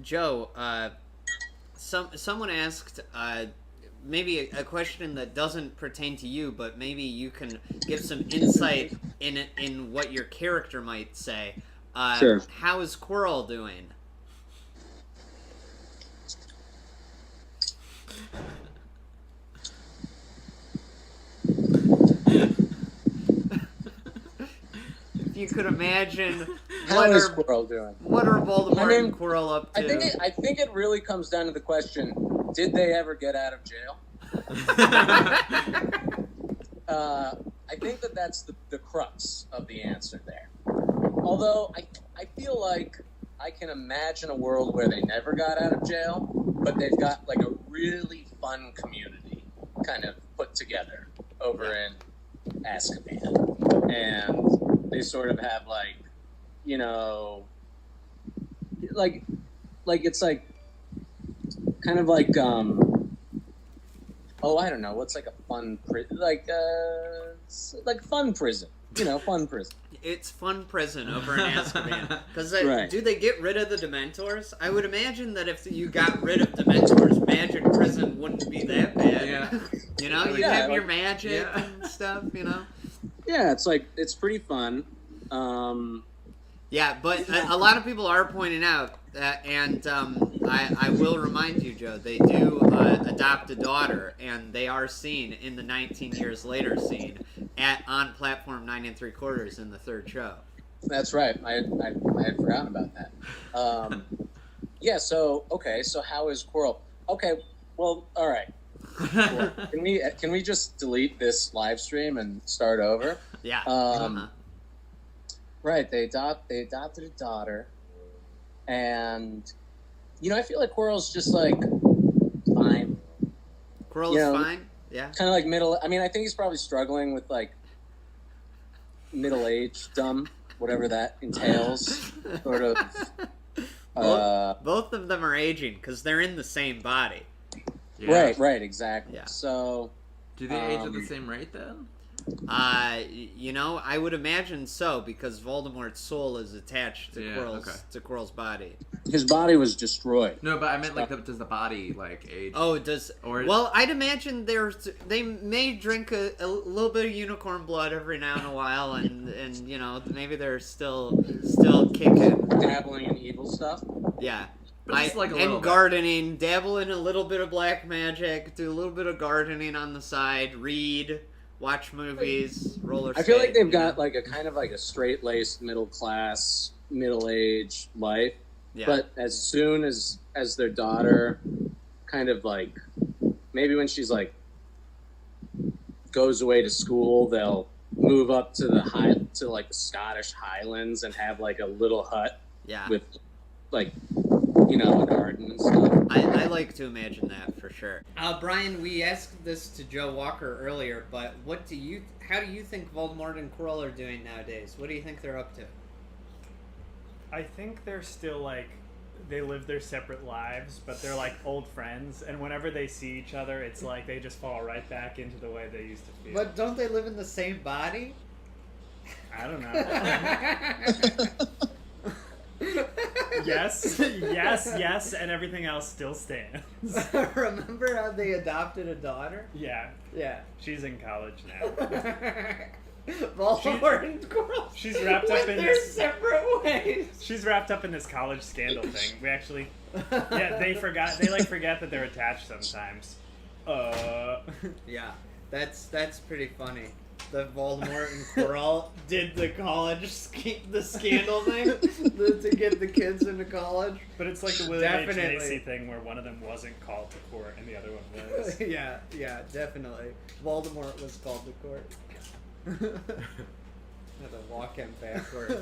Joe, someone asked maybe a question that doesn't pertain to you, but maybe you can give some insight in what your character might say. Sure. How is Quirrell doing? If you could imagine, How is Quirrell doing? What are Voldemort and Quirrell up to? I think it really comes down to the question: did they ever get out of jail? I think that's the crux of the answer there. Although I feel like I can imagine a world where they never got out of jail, but they've got like a really fun community kind of put together over in Azkaban, and they sort of have like, you know, like it's like kind of like oh, I don't know, what's like a fun prison, like fun prison, fun prison. It's fun prison over in Azkaban. Because Right. Do they get rid of the Dementors? I would imagine that if you got rid of Dementors, magic prison wouldn't be that bad. Yeah. You'd have your magic and stuff, Yeah, it's pretty fun. Yeah, but a lot of people are pointing out that, and I will remind you, Joe, they do adopt a daughter, and they are seen in the 19 years later scene on platform 9 3/4 in the third show. That's right. I had forgotten about that. Yeah. So how is Quirrell? Okay. Well, all right. Well, can we just delete this live stream and start over? Yeah. Right. They adopted a daughter, and I feel like Quirrell's just like fine. Quirrell's fine. Yeah. Kind of like middle. I mean, I think he's probably struggling with like middle-aged dumb, whatever that entails. Sort of. Both of them are aging because they're in the same body. Yeah. Right. Exactly. Yeah. So. Do they age at the same rate then? I would imagine so because Voldemort's soul is attached to Quirrell's body. His body was destroyed. No, but I meant like, does the body like age? Oh, does well? I'd imagine they may drink a little bit of unicorn blood every now and a while, and maybe they're still kicking, dabbling in evil stuff. Yeah. But just like a little bit. Gardening, dabble in a little bit of black magic, do a little bit of gardening on the side, read, watch movies, roller skate. I feel like they've got like a kind of like a straight-laced, middle-class, middle-aged life. Yeah. But as soon as their daughter kind of like, maybe when she's like goes away to school, they'll move up to the Scottish Highlands and have like a little hut. Yeah. With like, a garden and stuff. I like to imagine that for sure. Brian, we asked this to Joe Walker earlier, but how do you think Voldemort and Quirrell are doing nowadays? What do you think they're up to? I think they're still like, they live their separate lives, but they're like old friends, and whenever they see each other, it's like they just fall right back into the way they used to feel. But don't they live in the same body? I don't know. Yes, and everything else still stands. Remember how they adopted a daughter? Yeah. She's in college now. Voldemort and Quirrell. She's wrapped up in their separate ways. She's wrapped up in this college scandal thing. We actually, they forget that they're attached sometimes. Yeah, that's pretty funny. That Voldemort and Quirrell did the the scandal thing to get the kids into college. But it's like the William H. Macy thing where one of them wasn't called to court and the other one was. Yeah, definitely. Voldemort was called to court. Had to walk him backwards.